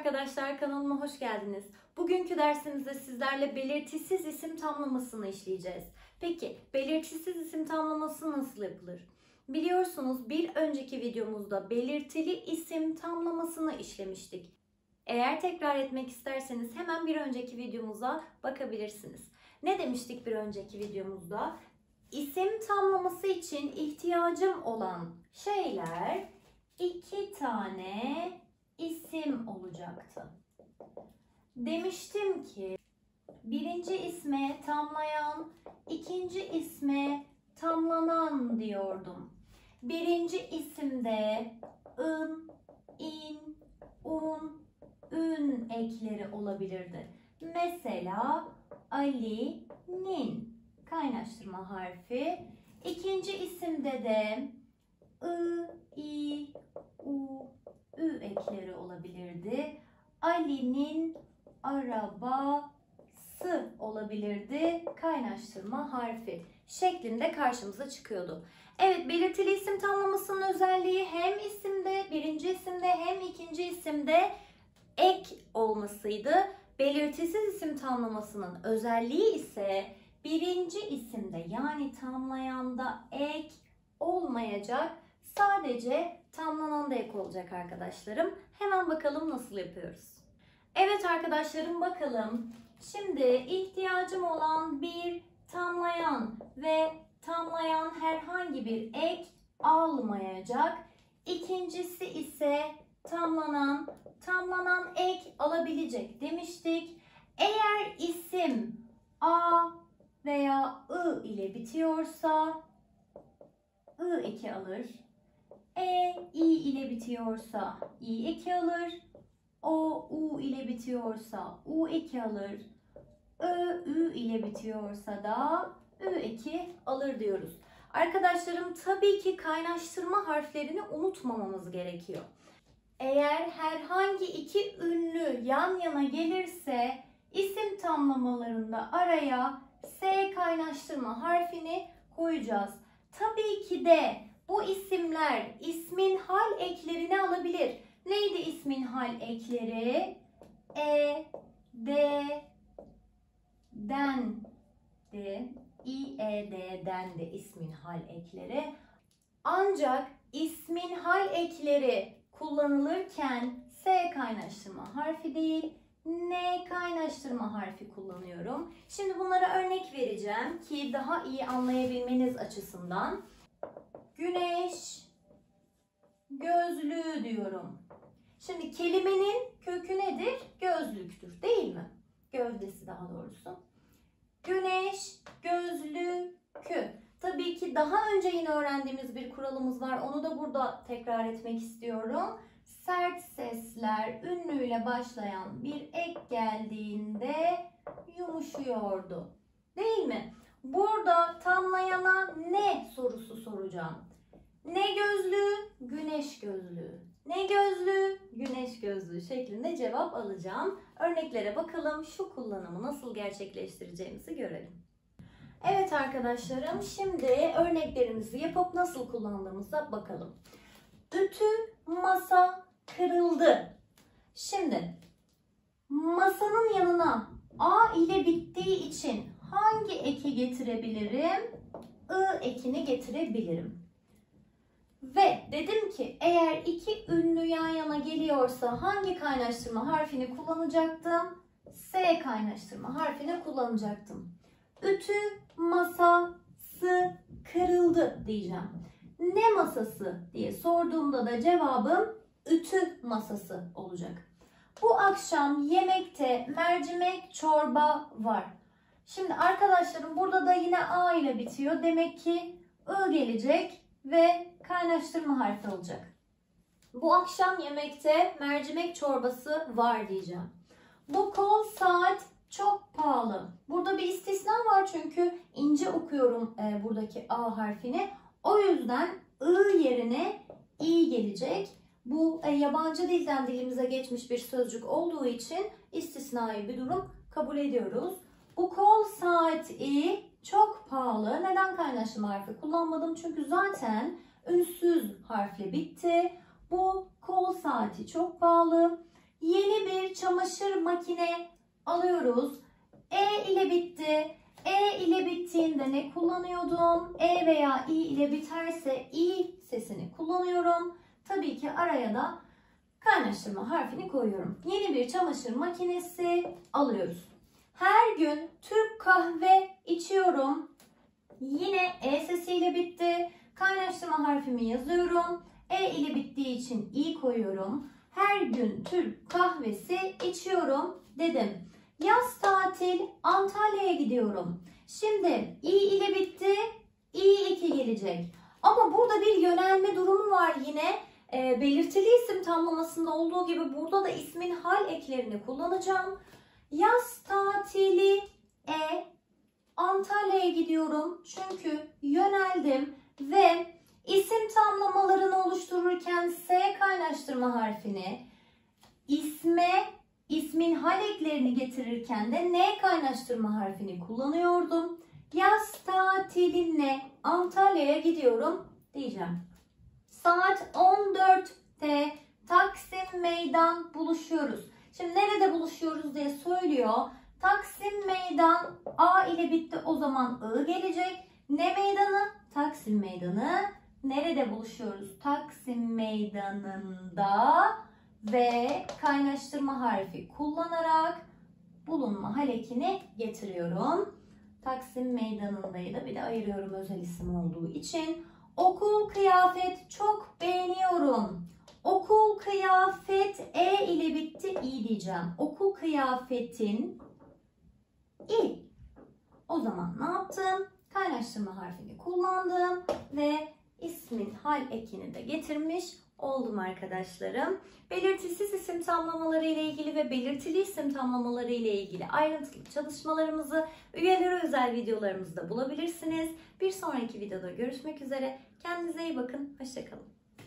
arkadaşlar, kanalıma hoş geldiniz. Bugünkü dersimizde sizlerle belirtisiz isim tamlamasını işleyeceğiz. Peki belirtisiz isim tamlaması nasıl yapılır? Biliyorsunuz bir önceki videomuzda belirtili isim tamlamasını işlemiştik. Eğer tekrar etmek isterseniz hemen bir önceki videomuza bakabilirsiniz. Ne demiştik bir önceki videomuzda? İsim tamlaması için ihtiyacım olan şeyler 2 tane isim olacaktı. Demiştim ki birinci isme tamlayan, ikinci isme tamlanan diyordum. Birinci isimde ın, in, un, ün ekleri olabilirdi. Mesela Ali'nin kaynaştırma harfi. İkinci isimde de ı, i, u, ü ekleri olabilirdi. Ali'nin arabası olabilirdi. Kaynaştırma harfi şeklinde karşımıza çıkıyordu. Evet, belirtili isim tamlamasının özelliği hem isimde, birinci isimde hem ikinci isimde ek olmasıydı. Belirtisiz isim tamlamasının özelliği ise birinci isimde yani tamlayanda ek olmayacak. Sadece tamlanan da ek olacak arkadaşlarım. Hemen bakalım nasıl yapıyoruz. Evet arkadaşlarım, bakalım. Şimdi ihtiyacım olan bir tamlayan ve tamlayan herhangi bir ek almayacak. İkincisi ise tamlanan ek alabilecek demiştik. Eğer isim A veya I ile bitiyorsa I eki alır. I ile bitiyorsa I eki alır. U ile bitiyorsa U eki alır. Ü ile bitiyorsa da Ü eki alır diyoruz. Arkadaşlarım, tabii ki kaynaştırma harflerini unutmamamız gerekiyor. Eğer herhangi iki ünlü yan yana gelirse isim tamlamalarında araya S kaynaştırma harfini koyacağız. Tabii ki de bu isimler ismin hal eklerini alabilir. Neydi ismin hal ekleri? D'den İED'den de ismin hal ekleri. Ancak ismin hal ekleri kullanılırken S kaynaştırma harfi değil, N kaynaştırma harfi kullanıyorum. Şimdi bunlara örnek vereceğim ki daha iyi anlayabilmeniz açısından. Güneş gözlüğü diyorum. Şimdi kelimenin kökü nedir? Gözlüktür, değil mi? Gövdesi daha doğrusu. Güneş gözlükü. Tabii ki daha önce yine öğrendiğimiz bir kuralımız var. Onu da burada tekrar etmek istiyorum. Sert sesler ünlüyle başlayan bir ek geldiğinde yumuşuyordu. Değil mi? Burada tamlayana ne sorusu soracağım. Ne gözlüğü? Güneş gözlüğü. Ne gözlüğü? Güneş gözlüğü şeklinde cevap alacağım. Örneklere bakalım. Şu kullanımı nasıl gerçekleştireceğimizi görelim. Evet arkadaşlarım, şimdi örneklerimizi yapıp nasıl kullandığımıza bakalım. Ütü, masa, kırıldı. Şimdi masanın yanına A ile bittiği için hangi eki getirebilirim? I ekini getirebilirim. Ve dedim ki eğer iki ünlü yan yana geliyorsa hangi kaynaştırma harfini kullanacaktım? S kaynaştırma harfini kullanacaktım. Ütü masası kırıldı diyeceğim. Ne masası diye sorduğumda da cevabım ütü masası olacak. Bu akşam yemekte mercimek çorba var. Şimdi arkadaşlarım, burada da yine A ile bitiyor. Demek ki I gelecek ve kaynaştırma harfi olacak. Bu akşam yemekte mercimek çorbası var diyeceğim. Bu kol saat çok pahalı. Burada bir istisna var çünkü ince okuyorum buradaki A harfini. O yüzden I yerine I gelecek. Bu yabancı dilden dilimize geçmiş bir sözcük olduğu için istisnai bir durum kabul ediyoruz. Bu kol saati çok pahalı. Neden kaynaştırma harfi kullanmadım? Çünkü zaten ünsüz harfle bitti. Bu kol saati çok pahalı. Yeni bir çamaşır makine alıyoruz. E ile bitti. E ile bittiğinde ne kullanıyordum? E veya i ile biterse i sesini kullanıyorum. Tabii ki araya da kaynaştırma harfini koyuyorum. Yeni bir çamaşır makinesi alıyoruz. Her gün Türk kahve içiyorum. Yine e sesiyle bitti. Kaynaştırma harfimi yazıyorum. E ile bittiği için i koyuyorum. Her gün Türk kahvesi içiyorum dedim. Yaz tatil Antalya'ya gidiyorum. Şimdi i ile bitti. i2 gelecek. Ama burada bir yönelme durumu var yine. Belirtili isim tamlamasında olduğu gibi burada da ismin hal eklerini kullanacağım. Yaz tatili Antalya'ya gidiyorum çünkü yöneldim ve isim tamlamalarını oluştururken S kaynaştırma harfini, ismin hal eklerini getirirken de N kaynaştırma harfini kullanıyordum. Yaz tatiline Antalya'ya gidiyorum diyeceğim. Saat 14'te Taksim Meydan buluşuyoruz. Şimdi nerede buluşuyoruz diye söylüyor. Taksim Meydan A ile bitti, o zaman I gelecek. Ne meydanı? Taksim Meydanı. Nerede buluşuyoruz? Taksim Meydanı'nda ve kaynaştırma harfi kullanarak bulunma hal ekini getiriyorum. Taksim Meydanı'ndayı da bir de ayırıyorum özel isim olduğu için. Okul kıyafet çok beğeniyorum. Okul kıyafet E ile bitti, i diyeceğim. Okul kıyafetin i. O zaman ne yaptım? Kaynaştırma harfini kullandım ve ismin hal ekini de getirmiş oldum arkadaşlarım. Belirtisiz isim tamlamaları ile ilgili ve belirtili isim tamlamaları ile ilgili ayrıntılı çalışmalarımızı üyelere özel videolarımızda bulabilirsiniz. Bir sonraki videoda görüşmek üzere. Kendinize iyi bakın. Hoşça kalın.